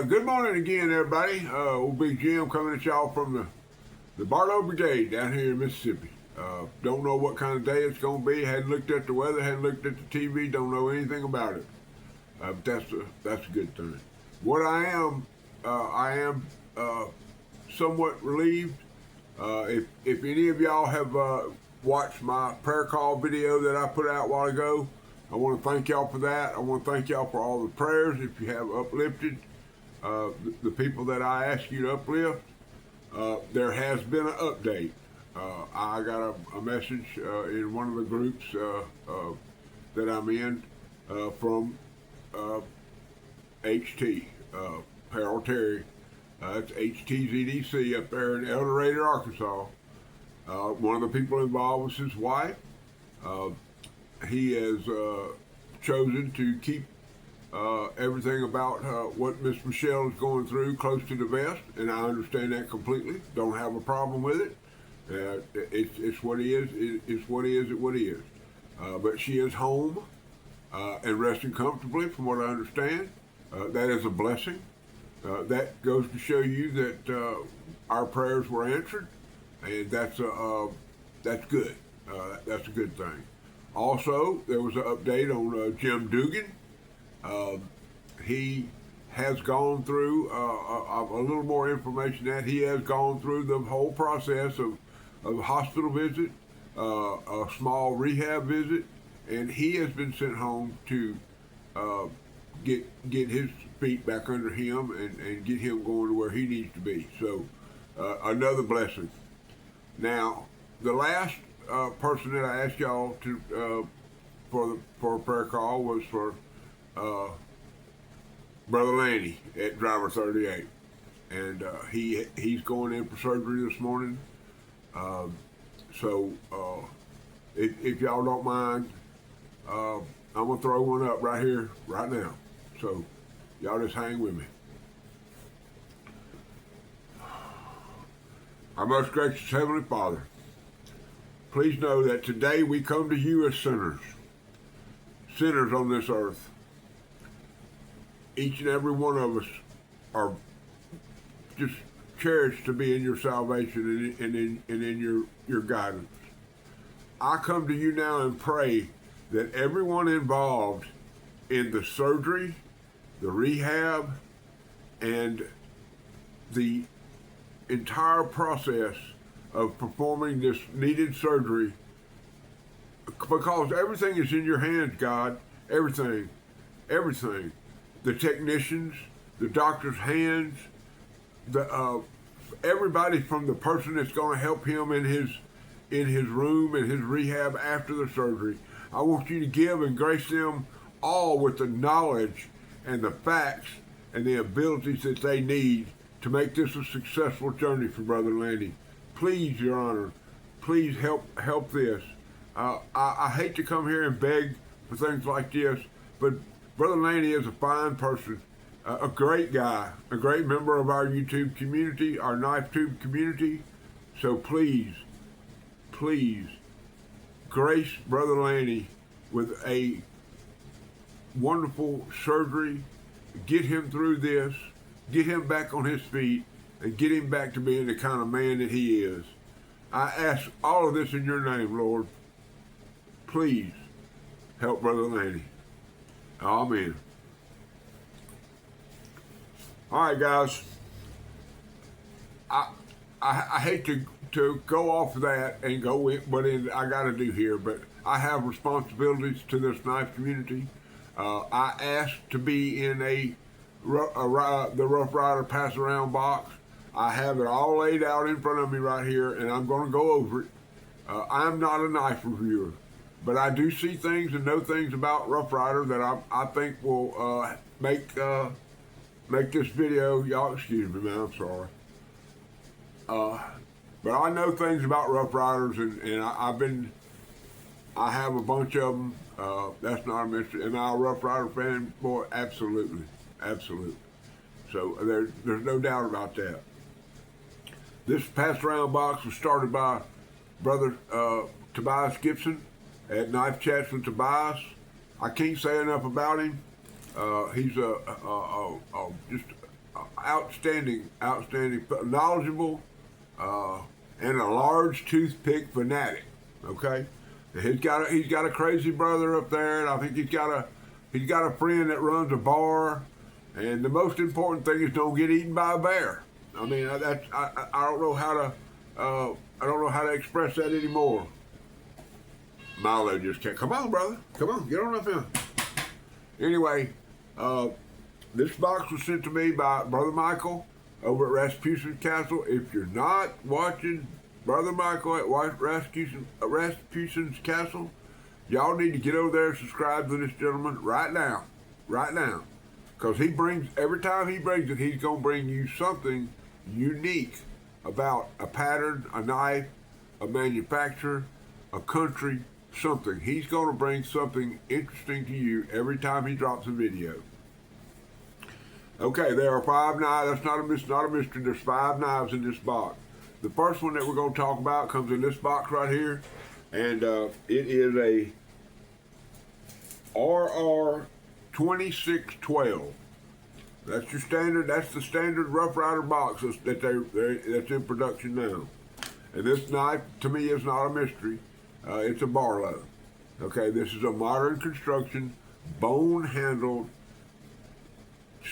Good morning again, everybody. Old Big Jim coming at y'all from the Barlow Brigade down here in Mississippi. Don't know what kind of day it's going to be. Hadn't looked at the weather, hadn't looked at the TV, don't know anything about it. But that's a good thing. What I am somewhat relieved. If any of y'all have watched my prayer call video that I put out a while ago, I want to thank y'all for that. I want to thank y'all for all the prayers. If you have uplifted the people that I asked you to uplift, there has been an update. I got a message in one of the groups that I'm in from HT, Harold Terry. It's HTZDC up there in El Dorado, Arkansas. One of the people involved was his wife. He has chosen to keep everything about what Miss Michelle is going through close to the vest, and I understand that completely. Don't have a problem with it. It's what it is. It's what it is. It's what it is. But she is home and resting comfortably, from what I understand. That is a blessing. That goes to show you that our prayers were answered, and that's good. That's a good thing. Also, there was an update on Jim Dugan. He has gone through a little more information that he has gone through the whole process of a hospital visit, a small rehab visit, and he has been sent home to get his feet back under him and get him going to where he needs to be. So another blessing. Now, the last person that I asked y'all to for a prayer call was for Brother Lanny at Driver 38, and he's going in for surgery this morning. So if y'all don't mind, I'm gonna throw one up right here, right now. So y'all just hang with me. Our most gracious Heavenly Father, please know that today we come to you as sinners on this earth. Each and every one of us are just cherished to be in your salvation and in your guidance. I come to you now and pray that everyone involved in the surgery, the rehab, and the entire process of performing this needed surgery, because everything is in your hands, God. Everything. The technicians, the doctor's hands, everybody from the person that's going to help him in his room, in his rehab after the surgery. I want you to give and grace them all with the knowledge and the facts and the abilities that they need to make this a successful journey for Brother Lanny. Please, Your Honor, please help this. I hate to come here and beg for things like this, but Brother Lanny is a fine person, a great guy, a great member of our YouTube community, our Knife Tube community. So please, grace Brother Lanny with a wonderful surgery, get him through this, get him back on his feet, and get him back to being the kind of man that he is. I ask all of this in your name, Lord. Please help Brother Lanny. Amen. All right, guys. I hate to go off of that and go with what I got to do here, but I have responsibilities to this knife community. I asked to be in the Rough Rider pass around box. I have it all laid out in front of me right here, and I'm going to go over it. I'm not a knife reviewer, but I do see things and know things about Rough Rider that I think will make this video. Y'all excuse me, man. I'm sorry. But I know things about Rough Riders, and I have a bunch of them. That's not a mystery. Am I a Rough Rider fan? Boy, absolutely. So there's no doubt about that. This pass around box was started by Brother Tobias Gibson at Knife Chats with Tobias. I can't say enough about him. He's just outstanding, knowledgeable, and a large toothpick fanatic. Okay, and he's got a crazy brother up there, and I think he's got a friend that runs a bar. And the most important thing is don't get eaten by a bear. I mean, I don't know how to express that anymore. Milo just can't. Come on, brother. Come on, get on up here. Anyway, this box was sent to me by Brother Michael over at Rasputin's Castle. If you're not watching Brother Michael at Rasputin's Castle, y'all need to get over there and subscribe to this gentleman right now. Because every time he brings it, he's going to bring you something unique about a pattern, a knife, a manufacturer, a country, something. He's going to bring something interesting to you every time he drops a video. Okay, there are 5 knives. That's not a mystery. There's 5 knives in this box. The first one that we're going to talk about comes in this box right here, and it is a RR 2612. That's your standard. That's the standard Rough Rider box that's in production now. And this knife to me is not a mystery. It's a Barlow. Okay, this is a modern construction, bone-handled,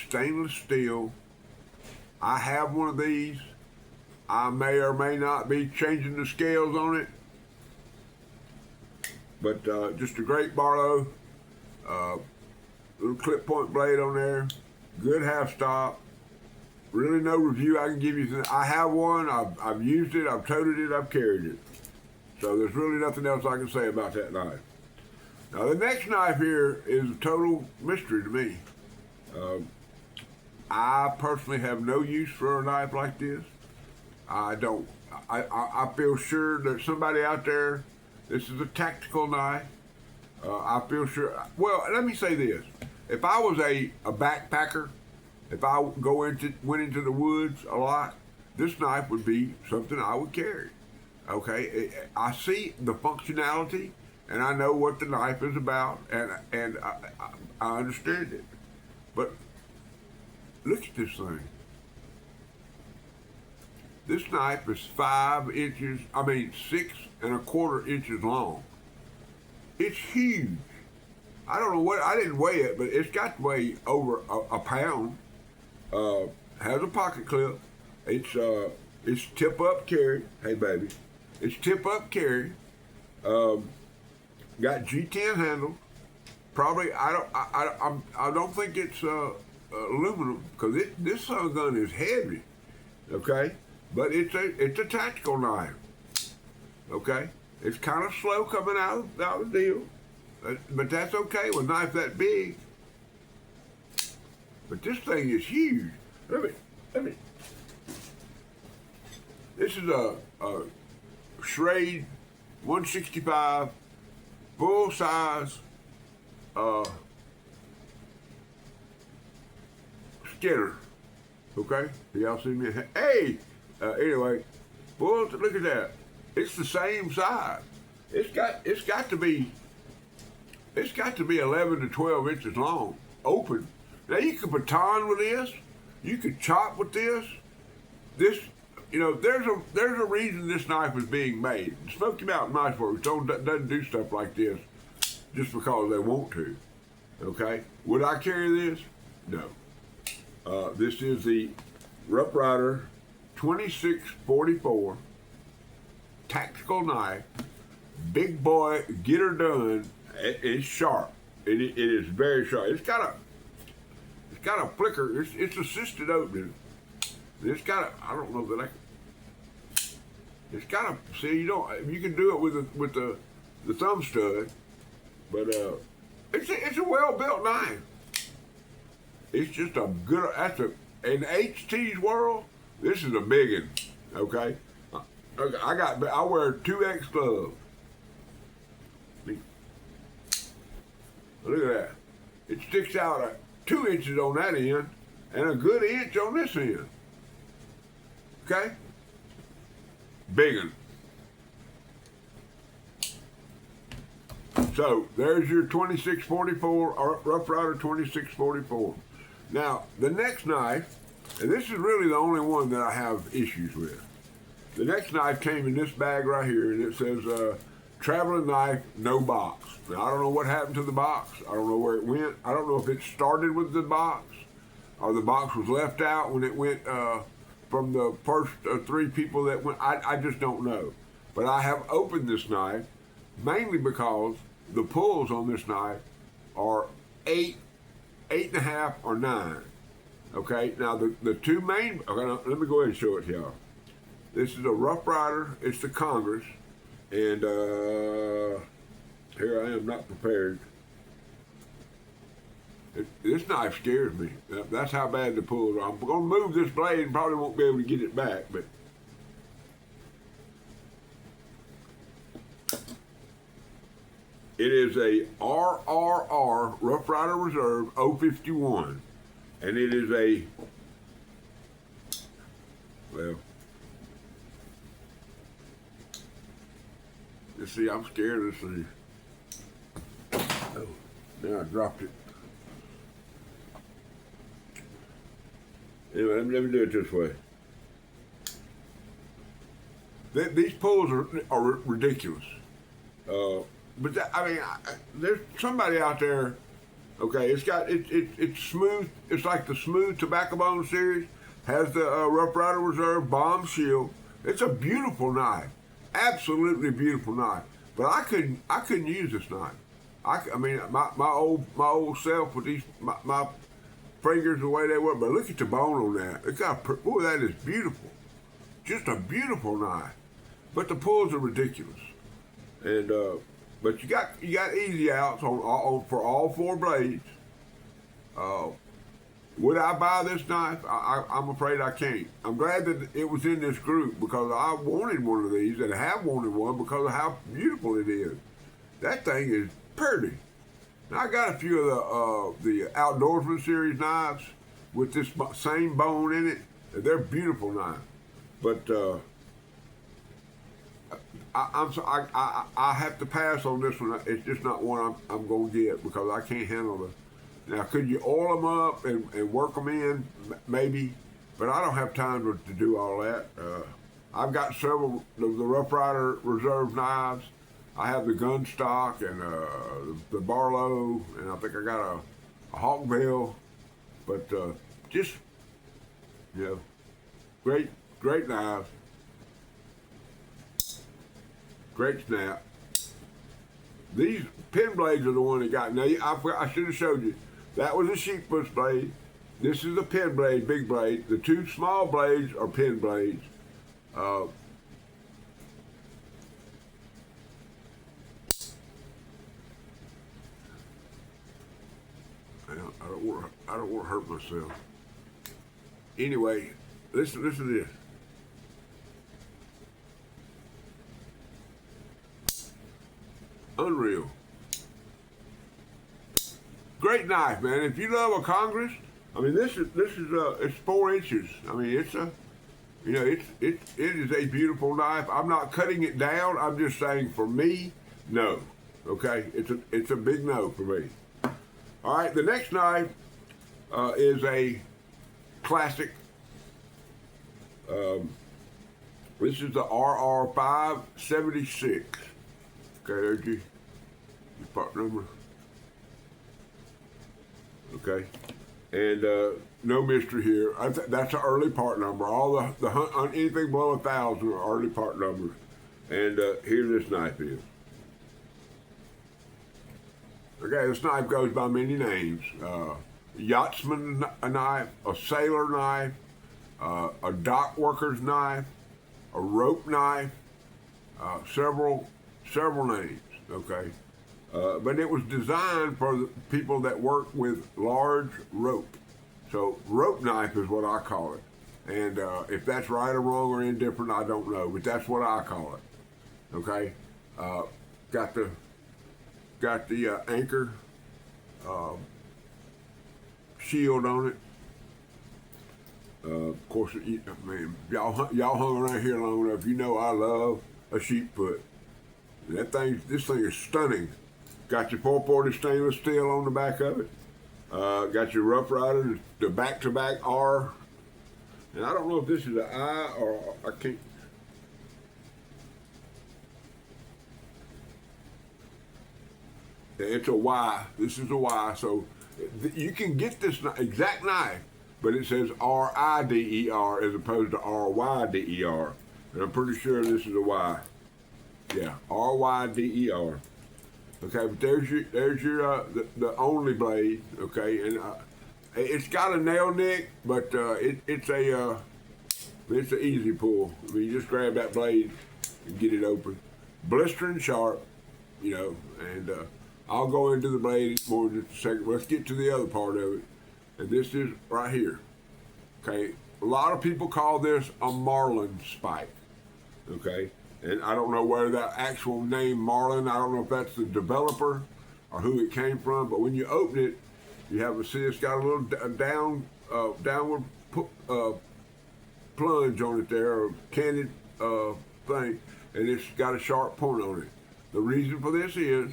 stainless steel. I have one of these. I may or may not be changing the scales on it, but just a great Barlow. Little clip point blade on there, good half stop. Really no review I can give you. I have one, I've used it, I've toted it, I've carried it. So there's really nothing else I can say about that knife. Now the next knife here is a total mystery to me. I personally have no use for a knife like this. I feel sure that somebody out there, this is a tactical knife. I feel sure, well, let me say this. If I was a backpacker, if I went into the woods a lot, this knife would be something I would carry. Okay, I see the functionality, and I know what the knife is about, and I understand it. But look at this thing. This knife is 6 1/4 inches long. It's huge. I don't know what, I didn't weigh it, but it's got to weigh over a pound. Has a pocket clip. It's tip up carry. Hey baby, it's tip up carry. Got G10 handle. Probably I don't think it's aluminum, because this son of a gun is heavy. Okay, but it's a tactical knife. Okay, it's kind of slow coming out of the deal. But that's okay with a knife that big. But this thing is huge. Let me. This is a Schrade 165 full size Skinner. Okay, y'all see me? Hey, anyway, boy, look at that. It's the same size. It's got to be 11 to 12 inches long, open. Now you could baton with this, you could chop with this. This, there's a reason this knife is being made. Smoky Mountain Knife Works doesn't do stuff like this just because they want to. Okay, would I carry this? No. This is the Rough Rider 2644 tactical knife. Big boy, get her done. It's sharp. It is very sharp. It's got a flicker. It's assisted opening. It's got a, I don't know that I can. It's got a, see, you can do it with the thumb stud, but it's a well built knife. It's just a good. In HT's world, this is a big one. Okay, I wear 2X gloves. Look at that. It sticks out 2 inches on that end and a good inch on this end. Okay? Big one. So there's your 2644, or Rough Rider 2644. Now, the next knife And this is really the only one that I have issues with. The next knife came in this bag right here, and it says, traveling knife, no box. Now, I don't know what happened to the box. I don't know where it went. I don't know if it started with the box or the box was left out when it went from the first 3 people that went. I just don't know. But I have opened this knife mainly because the pulls on this knife are 8, 8.5, or 9. Okay, now the 2 main, okay, let me go ahead and show it to y'all. This is a Rough Rider, it's the Congress, and here I am not prepared. This knife scares me. That's how bad the pulls are. I'm going to move this blade and probably won't be able to get it back, but it is a RRR Rough Rider Reserve 051, and it is a, well, you see, I'm scared of this thing. Oh, now I dropped it. Anyway, let me do it this way. These pulls are ridiculous. But that, I mean, there's somebody out there. Okay, it's smooth. It's like the Smooth Tobacco Bone series. Has the Rough Rider Reserve Bomb Shield. It's a beautiful knife, absolutely beautiful knife. But I couldn't use this knife. I mean, my old self with these my fingers the way they were. But look at the bone on that. It got, boy, that is beautiful. Just a beautiful knife. But the pulls are ridiculous. And but you got easy outs for all 4 blades. Would I buy this knife? I'm afraid I can't. I'm glad that it was in this group because I wanted one of these and have wanted one because of how beautiful it is. That thing is pretty. Now I got a few of the Outdoorsman series knives with this same bone in it. They're beautiful knives, but I have to pass on this one. It's just not one I'm going to get because I can't handle it. Now, could you oil them up and work them in? Maybe, but I don't have time to do all that. I've got several of the Rough Rider Reserve knives. I have the gun stock and the Barlow, and I think I got a Hawkbill. But just, you know, great knives. Great snap. These pin blades are the one that got. Now I should have showed you. That was a sheep push blade. This is a pin blade, big blade. The 2 small blades are pin blades. I don't want to hurt myself. Anyway, listen to this. Unreal. Great knife, man. If you love a Congress, I mean, this is it's 4 inches. I mean, it's a, you know, it is a beautiful knife. I'm not cutting it down. I'm just saying, for me, no. Okay, it's a big no for me. All right, the next knife is a classic. This is the RR576. Okay, there's your part number. Okay, and no mystery here. That's an early part number. All anything below 1,000 are early part numbers. And here this knife is. Okay, this knife goes by many names. Yachtsman knife, a sailor knife, a dock worker's knife, a rope knife, several names. Okay. But it was designed for the people that work with large rope. So rope knife is what I call it. And if that's right or wrong or indifferent, I don't know. But that's what I call it. Okay. Got the anchor shield on it. Of course, man, y'all hung around here long enough. You know I love a sheep foot. This thing is stunning. Got your 440 stainless steel on the back of it. Got your Rough Rider, the back-to-back R And I don't know if this is an I or I can't. It's a Y. This is a Y. So you can get this exact knife, but it says R-I-D-E-R as opposed to R-Y-D-E-R. And I'm pretty sure this is a Y. Yeah, R-Y-D-E-R. Okay, but there's your the only blade. Okay, and it's got a nail nick, but it's an easy pull. I mean, you just grab that blade and get it open. Blistering sharp, you know, and I'll go into the blade more in just a second. Let's get to the other part of it. And this is right here. Okay, a lot of people call this a marlin spike. Okay, and I don't know where that actual name marlin, I don't know if that's the developer or who it came from, but when you open it, you have see it's got a little downward plunge on it there, or canted thing, and it's got a sharp point on it. The reason for this is,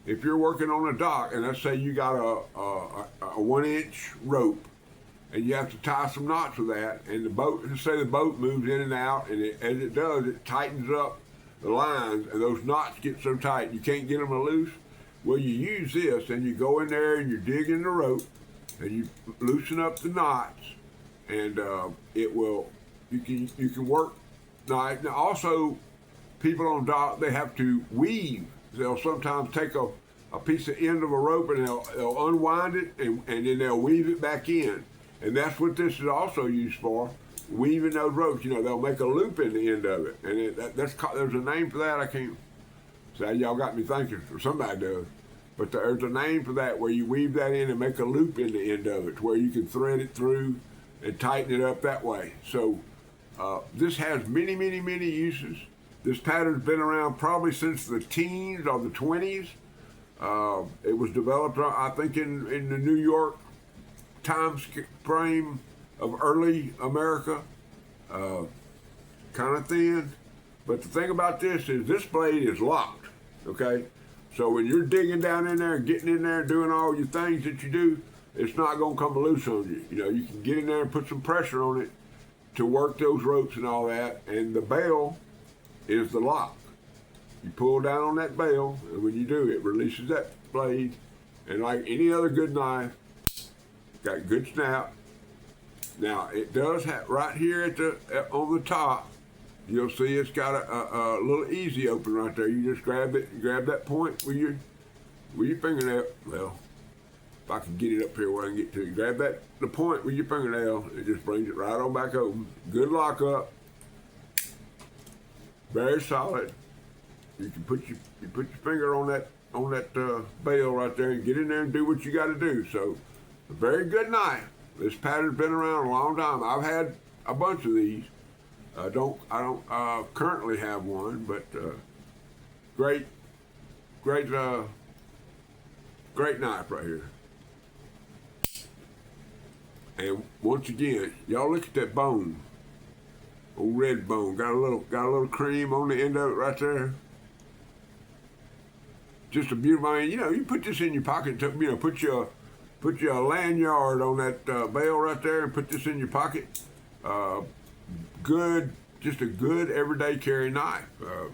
if you're working on a dock, and let's say you got a 1-inch rope, and you have to tie some knots with that, and the boat, let's say the boat moves in and out, and as it does, it tightens up the lines, and those knots get so tight you can't get them loose. Well, you use this, and you go in there and you're digging the rope, and you loosen up the knots, and it will. You can work nice. Now, also, people on dock, they have to weave. They'll sometimes take a piece of end of a rope and they'll unwind it and then they'll weave it back in. And that's what this is also used for, weaving those ropes. You know, they'll make a loop in the end of it. And there's a name for that. I can't say, y'all got me thinking, or somebody does. But there's a name for that, where you weave that in and make a loop in the end of it, to where you can thread it through and tighten it up that way. So this has many, many, many uses. This pattern's been around probably since the teens or the 20s. It was developed, I think, in the New York time frame of early America. Kind of thin. But the thing about this is this blade is locked, okay? So when you're digging down in there, getting in there, doing all your things that you do, it's not going to come loose on you. You know, you can get in there and put some pressure on it to work those ropes and all that. And the bail is the lock. You pull down on that bail, and when you do, it releases that blade. And like any other good knife, got good snap. Now it does have right here on the top. You'll see it's got a little easy open right there. You just grab that point with your fingernail. Well, if I can get it up here where I can get to it, grab the point with your fingernail. It just brings it right on back open. Good lock up. Very solid. You can put your finger on that bail right there and get in there and do what you got to do. So, a very good knife. This pattern's been around a long time. I've had a bunch of these. I don't currently have one, but great knife right here. And once again, y'all look at that bone, old red bone. Got a little cream on the end of it right there. Just a beautiful. I mean, you know, you put this in your pocket. You know, put your lanyard on that bail right there, and put this in your pocket. Just a good everyday carry knife.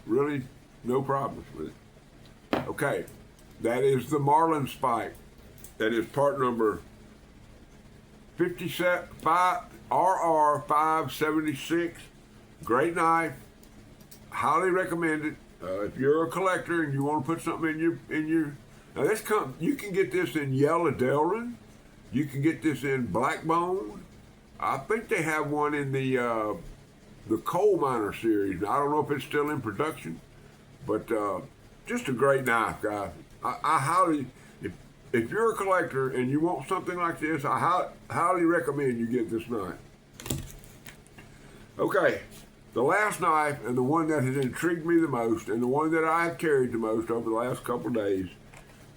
Really, no problems with it. Okay, that is the Marlin Spike. That is part number 5RR576. Great knife. Highly recommended. If you're a collector and you want to put something in your now you can get this in yellow Delrin. You can get this in black bone. I think they have one in the coal miner series. Now, I don't know if it's still in production, but just a great knife, guys. I highly, if you're a collector and you want something like this, I highly recommend you get this knife. Okay, the last knife, and the one that has intrigued me the most, and the one that I've carried the most over the last couple of days,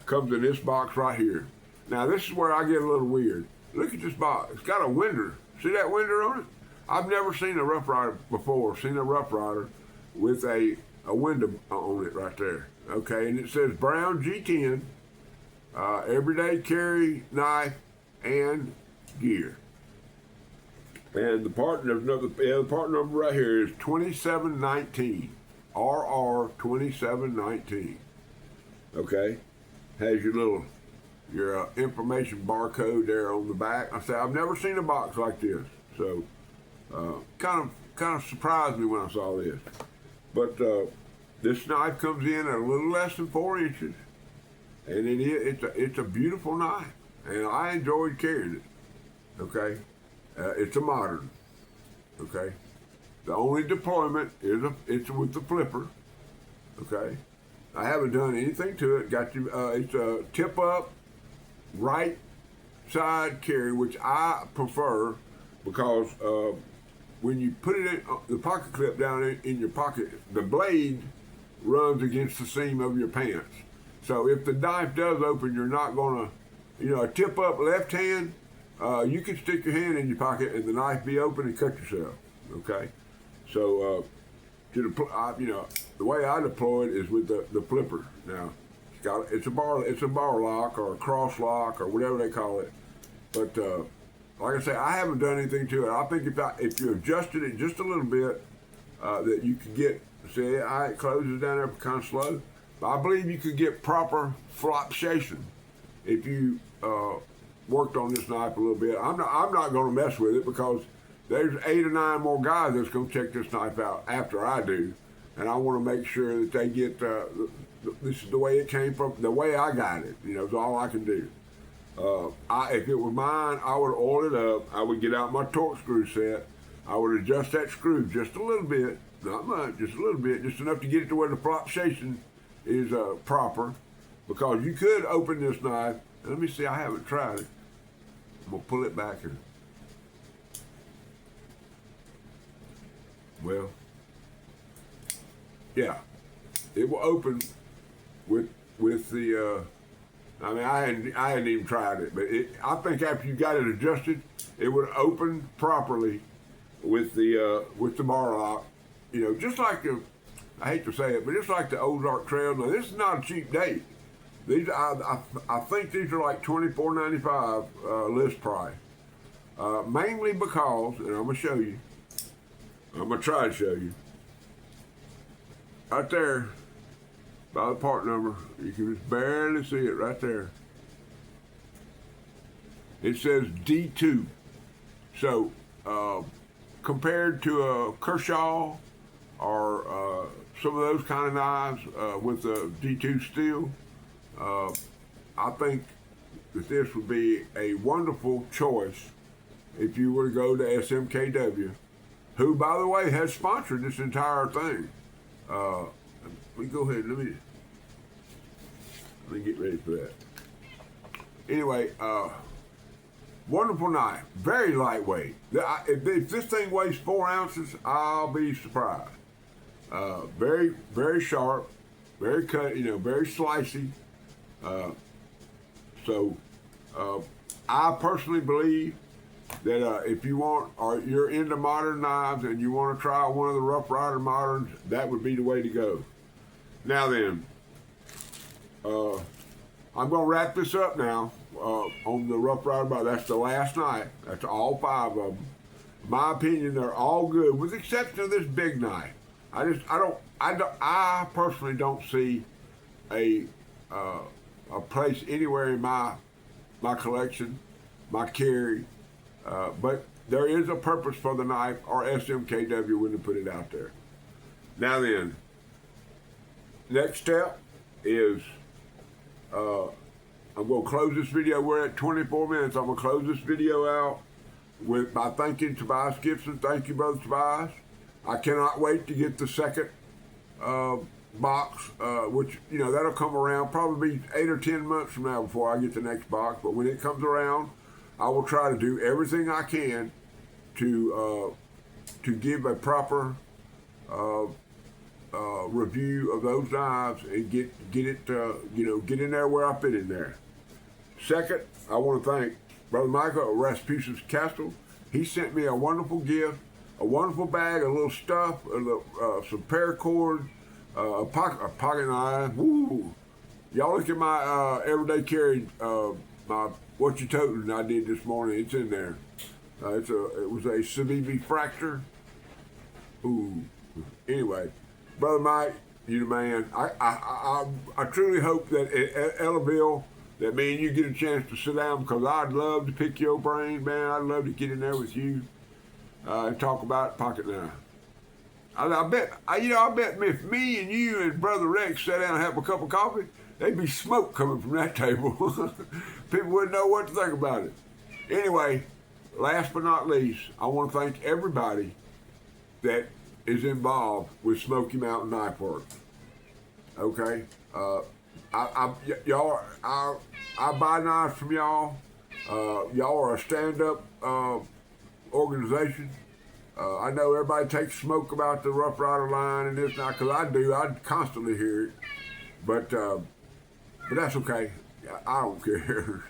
comes in this box right here. Now, this is where I get a little weird. Look at this box. It's got a winder. See that winder on it? I've never seen a Rough Rider before. Seen a Rough Rider with a window on it right there. Okay, and it says Brown G10, everyday carry knife and gear. And the part the part number right here is 2719. RR 2719. Okay, has your information barcode there on the back. I say I've never seen a box like this, so kind of surprised me when I saw this. But this knife comes in at a little less than 4 inches, and it's a beautiful knife, and I enjoyed carrying it. Okay, it's a modern. Okay, the only deployment is it's with the flipper. Okay, I haven't done anything to it. It's a tip up, right side carry, which I prefer because when you put it in the pocket clip down in your pocket, the blade runs against the seam of your pants. So if the knife does open, you're not gonna, a tip up left hand, you can stick your hand in your pocket and the knife be open and cut yourself. Okay, so the way I deploy it is with the flipper. Now it's a bar lock or a cross lock or whatever they call it. But like I say, I haven't done anything to it. I think if you adjusted it just a little bit, that you could get. See, it closes down there kind of slow. But I believe you could get proper flopsation if you worked on this knife a little bit. I'm not going to mess with it because there's 8 or 9 more guys that's going to check this knife out after I do, and I want to make sure that they get this is the way it came from, the way I got it. Is all I can do. If it was mine, I would oil it up. I would get out my torque screw set. I would adjust that screw just a little bit, not much, just a little bit, just enough to get it to where the flopsation is proper. Because you could open this knife. Let me see. I haven't tried it. I'm gonna pull it back here. Well, yeah, it will open with the. I hadn't even tried it, but I think after you got it adjusted, it would open properly with the bar lock. Just like I hate to say it, but it's like the Ozark Trail. Now this is not a cheap date. These I think these are like $24.95 list price. Mainly because, and I'm gonna show you. I'm gonna try to show you. Right there, by the part number, you can just barely see it right there. It says D2. So compared to a Kershaw or some of those kind of knives with a D2 steel, I think that this would be a wonderful choice if you were to go to SMKW, who, by the way, has sponsored this entire thing. Let me go ahead. Let me get ready for that. Anyway, wonderful knife, very lightweight. If this thing weighs 4 ounces, I'll be surprised. Very, very sharp, very cut, very slicey. So I personally believe that if you want, or you're into modern knives and you want to try one of the Rough Rider moderns, that would be the way to go. Now then, I'm going to wrap this up now on the Rough Rider modern. That's the last knife. That's all 5 of them. In my opinion, they're all good, with the exception of this big knife. I personally don't see a place anywhere in my collection, my carry, but there is a purpose for the knife, or SMKW wouldn't put it out there. Now then, next step is I'm going to close this video. We're at 24 minutes. I'm going to close this video out by thanking Tobias Gibson. Thank you, Brother Tobias. I cannot wait to get the second box, which, that'll come around probably 8 or 10 months from now before I get the next box. But when it comes around, I will try to do everything I can to give a proper review of those knives and get it, get in there where I fit in there. Second, I want to thank Brother Michael at Rasputin's Castle. He sent me a wonderful gift, a wonderful bag, a little stuff, some paracord, a pocket knife. Woo! Y'all look at my everyday carry, my what you toting I did this morning. It's in there. It was a cerebral fracture. Ooh. Anyway, Brother Mike, you the man. I truly hope that at Ellaville that me and you get a chance to sit down, because I'd love to pick your brain, man. I'd love to get in there with you and talk about pocket knife. I bet if me and you and Brother Rex sat down and have a cup of coffee, there'd be smoke coming from that table. People wouldn't know what to think about it. Anyway, last but not least, I want to thank everybody that is involved with Smoky Mountain Knife Works. Okay, y'all, I buy knives from y'all. Y'all are a stand-up organization. I know everybody takes smoke about the Rough Rider line and this now, because I do. I constantly hear it, but that's okay. I don't care.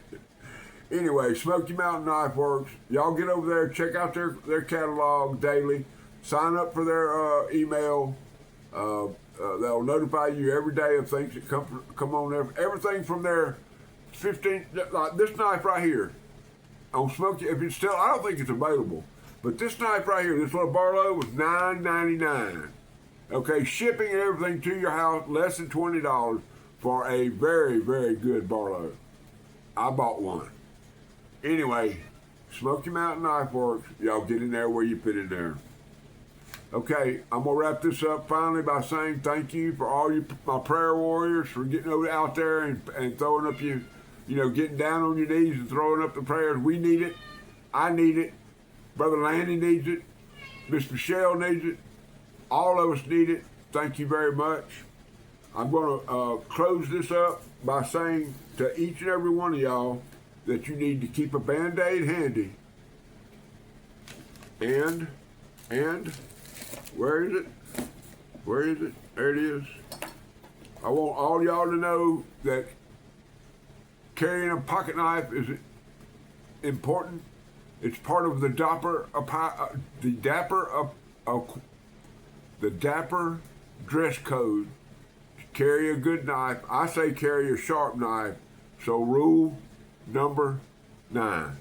Anyway, Smoky Mountain Knife Works. Y'all get over there, check out their catalog daily. Sign up for their email. They'll notify you every day of things that come on there. Everything from their 15, like this knife right here on Smoky. If it's still, I don't think it's available. But this knife right here, this little Barlow, was $9.99. Okay, shipping and everything to your house, less than $20 for a very, very good Barlow. I bought one. Anyway, Smoky Mountain Knife Works, y'all get in there where you fit in there. Okay, I'm gonna wrap this up finally by saying thank you for all my prayer warriors for getting out there and throwing up getting down on your knees and throwing up the prayers. We need it. I need it. Brother Landy needs it. Miss Michelle needs it. All of us need it. Thank you very much. I'm going to close this up by saying to each and every one of y'all that you need to keep a Band-Aid handy. And where is it? Where is it? There it is. I want all y'all to know that carrying a pocket knife is important. It's part of the dapper dress code. Carry a good knife. I say carry a sharp knife. So rule number 9.